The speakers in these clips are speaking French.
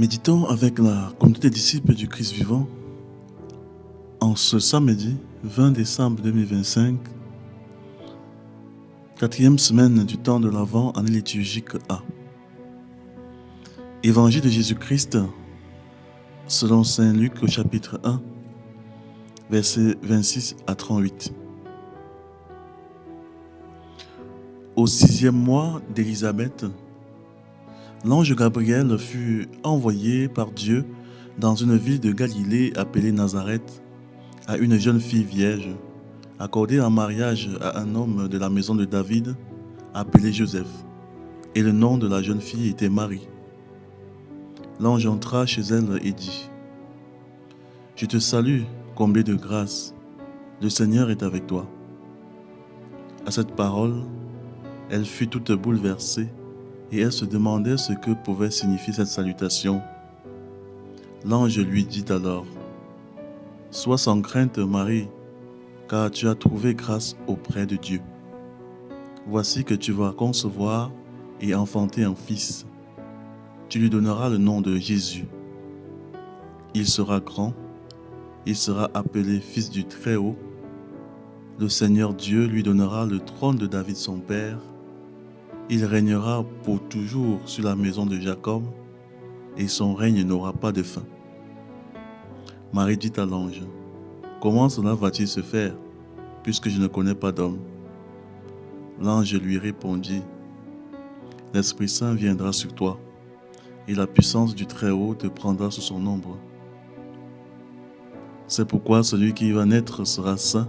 Méditons avec la communauté des disciples du Christ vivant en ce samedi 20 décembre 2025, quatrième semaine du temps de l'Avent, année liturgique A. Évangile de Jésus-Christ selon saint Luc au chapitre 1, versets 26 à 38. Au 6e mois d'Élisabeth, l'ange Gabriel fut envoyé par Dieu dans une ville de Galilée appelée Nazareth à une jeune fille vierge, accordée en mariage à un homme de la maison de David appelé Joseph. Et le nom de la jeune fille était Marie. L'ange entra chez elle et dit : « Je te salue, comblée de grâce, le Seigneur est avec toi. » À cette parole, elle fut toute bouleversée et elle se demandait ce que pouvait signifier cette salutation. L'ange lui dit alors : « Sois sans crainte, Marie, car tu as trouvé grâce auprès de Dieu. Voici que tu vas concevoir et enfanter un fils. Tu lui donneras le nom de Jésus. Il sera grand, il sera appelé Fils du Très-Haut. Le Seigneur Dieu lui donnera le trône de David son père. Il régnera pour toujours sur la maison de Jacob, et son règne n'aura pas de fin. » Marie dit à l'ange : « Comment cela va-t-il se faire, puisque je ne connais pas d'homme ? » L'ange lui répondit : « L'Esprit Saint viendra sur toi, et la puissance du Très-Haut te prendra sous son ombre. C'est pourquoi celui qui va naître sera saint,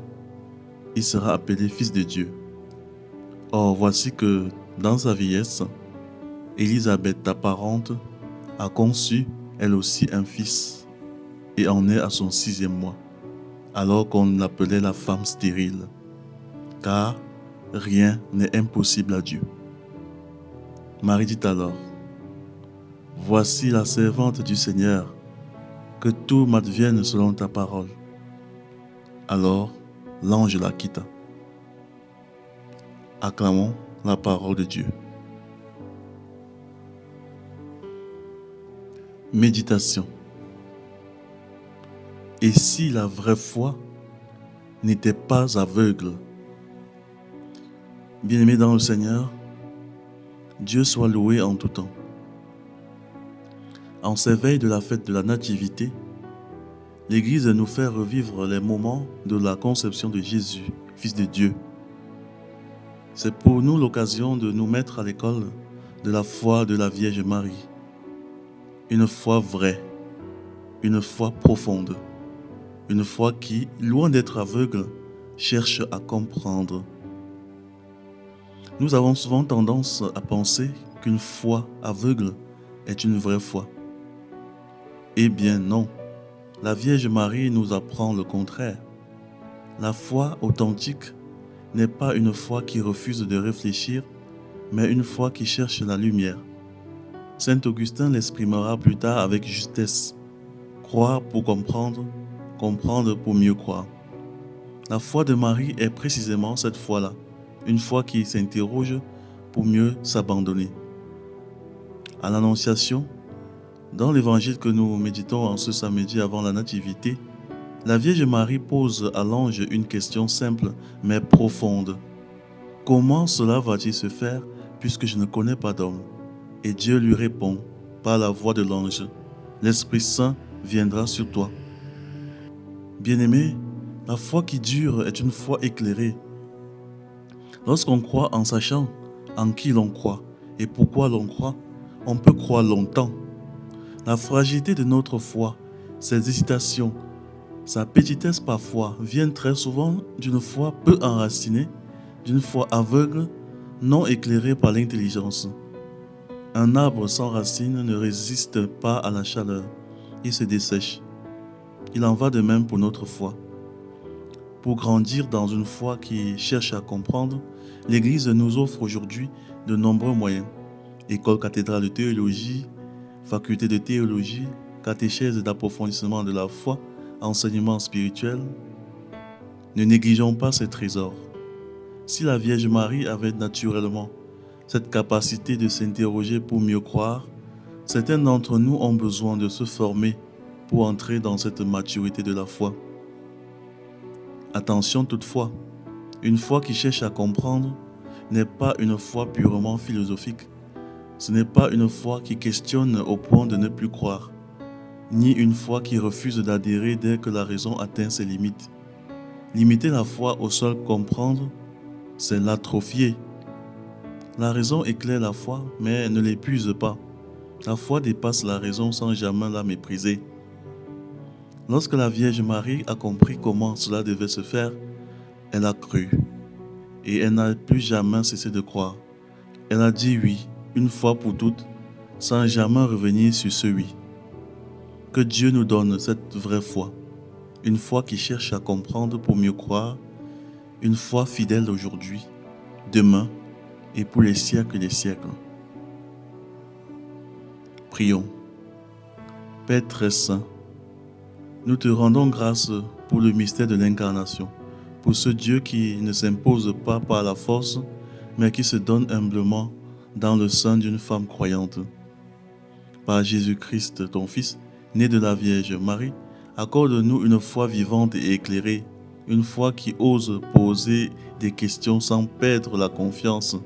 il sera appelé Fils de Dieu. Or, voici que, dans sa vieillesse, Élisabeth, ta parente, a conçu, elle aussi, un fils, et en est à son 6e mois, alors qu'on l'appelait la femme stérile, car rien n'est impossible à Dieu. » Marie dit alors : « Voici la servante du Seigneur, que tout m'advienne selon ta parole. » Alors l'ange la quitta. Acclamons la parole de Dieu. Méditation. Et si la vraie foi n'était pas aveugle ? Bien-aimés dans le Seigneur, Dieu soit loué en tout temps. En ces veilles de la fête de la Nativité, l'Église nous fait revivre les moments de la conception de Jésus, Fils de Dieu. C'est pour nous l'occasion de nous mettre à l'école de la foi de la Vierge Marie. Une foi vraie, une foi profonde, une foi qui, loin d'être aveugle, cherche à comprendre. Nous avons souvent tendance à penser qu'une foi aveugle est une vraie foi. Eh bien non, la Vierge Marie nous apprend le contraire. La foi authentique n'est pas une foi qui refuse de réfléchir, mais une foi qui cherche la lumière. Saint Augustin l'exprimera plus tard avec justesse : croire pour comprendre, comprendre pour mieux croire. La foi de Marie est précisément cette foi-là, une foi qui s'interroge pour mieux s'abandonner. À l'Annonciation, dans l'évangile que nous méditons en ce samedi avant la Nativité, la Vierge Marie pose à l'ange une question simple mais profonde. Comment cela va-t-il se faire puisque je ne connais pas d'homme ? Et Dieu lui répond par la voix de l'ange : l'Esprit Saint viendra sur toi. Bien-aimé, la foi qui dure est une foi éclairée. Lorsqu'on croit en sachant en qui l'on croit et pourquoi l'on croit, on peut croire longtemps. La fragilité de notre foi, ses hésitations, sa petitesse parfois viennent très souvent d'une foi peu enracinée, d'une foi aveugle, non éclairée par l'intelligence. Un arbre sans racines ne résiste pas à la chaleur, il se dessèche. Il en va de même pour notre foi. Pour grandir dans une foi qui cherche à comprendre, l'Église nous offre aujourd'hui de nombreux moyens. École cathédrale de théologie, faculté de théologie, catéchèse d'approfondissement de la foi, enseignement spirituel. Ne négligeons pas ces trésors. Si la Vierge Marie avait naturellement cette capacité de s'interroger pour mieux croire, Certains d'entre nous ont besoin de se former pour entrer dans cette maturité de la foi. Attention toutefois, une foi qui cherche à comprendre n'est pas une foi purement philosophique. Ce n'est pas une foi qui questionne au point de ne plus croire, ni une foi qui refuse d'adhérer dès que la raison atteint ses limites. Limiter la foi au seul comprendre, c'est l'atrophier. La raison éclaire la foi, mais ne l'épuise pas. La foi dépasse la raison sans jamais la mépriser. Lorsque la Vierge Marie a compris comment cela devait se faire, elle a cru. Et elle n'a plus jamais cessé de croire. Elle a dit oui, une fois pour toutes, sans jamais revenir sur ce oui. Que Dieu nous donne cette vraie foi. Une foi qui cherche à comprendre pour mieux croire. Une foi fidèle aujourd'hui, demain et pour les siècles des siècles. Prions. Père très saint, nous te rendons grâce pour le mystère de l'incarnation, pour ce Dieu qui ne s'impose pas par la force, mais qui se donne humblement dans le sein d'une femme croyante. Par Jésus-Christ, ton Fils, né de la Vierge Marie, accorde-nous une foi vivante et éclairée, une foi qui ose poser des questions sans perdre la confiance,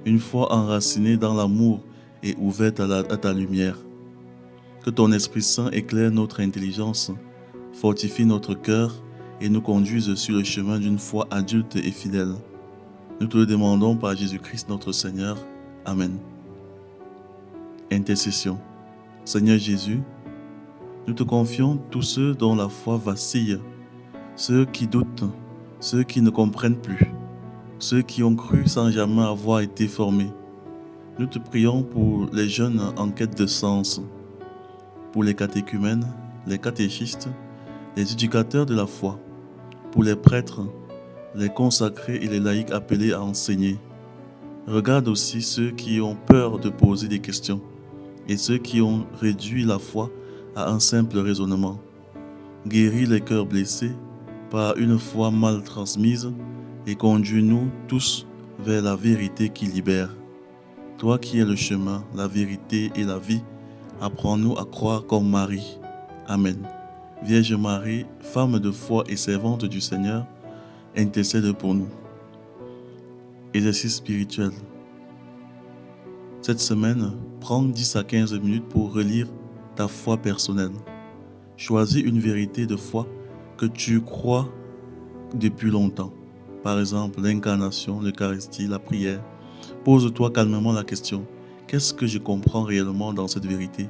une foi enracinée dans l'amour et ouverte à ta lumière. Que ton Esprit Saint éclaire notre intelligence, fortifie notre cœur et nous conduise sur le chemin d'une foi adulte et fidèle. Nous te le demandons par Jésus-Christ notre Seigneur. Amen. Intercession. Seigneur Jésus, nous te confions tous ceux dont la foi vacille, ceux qui doutent, ceux qui ne comprennent plus, ceux qui ont cru sans jamais avoir été formés. Nous te prions pour les jeunes en quête de sens, pour les catéchumènes, les catéchistes, les éducateurs de la foi, pour les prêtres, les consacrés et les laïcs appelés à enseigner. Regarde aussi ceux qui ont peur de poser des questions et ceux qui ont réduit la foi à un simple raisonnement. Guéris les cœurs blessés par une foi mal transmise et conduis-nous tous vers la vérité qui libère. Toi qui es le chemin, la vérité et la vie, apprends-nous à croire comme Marie. Amen. Vierge Marie, femme de foi et servante du Seigneur, intercède pour nous. Exercice spirituel. Cette semaine, prends 10 à 15 minutes pour relire ta foi personnelle. Choisis une vérité de foi que tu crois depuis longtemps. Par exemple, l'incarnation, l'Eucharistie, la prière. Pose-toi calmement la question: qu'est-ce que je comprends réellement dans cette vérité?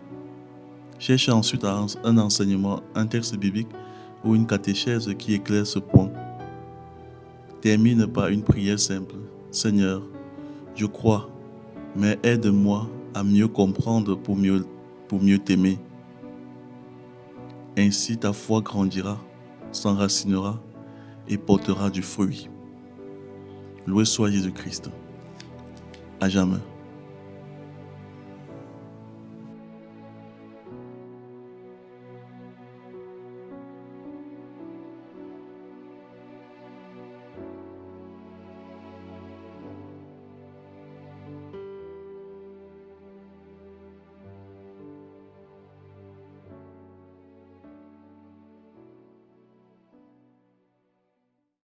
Cherche ensuite un enseignement, un texte biblique ou une catéchèse qui éclaire ce point. Termine par une prière simple. Seigneur, je crois, mais aide-moi à mieux comprendre pour mieux t'aimer. Ainsi ta foi grandira, s'enracinera et portera du fruit. Loué soit Jésus-Christ. À jamais.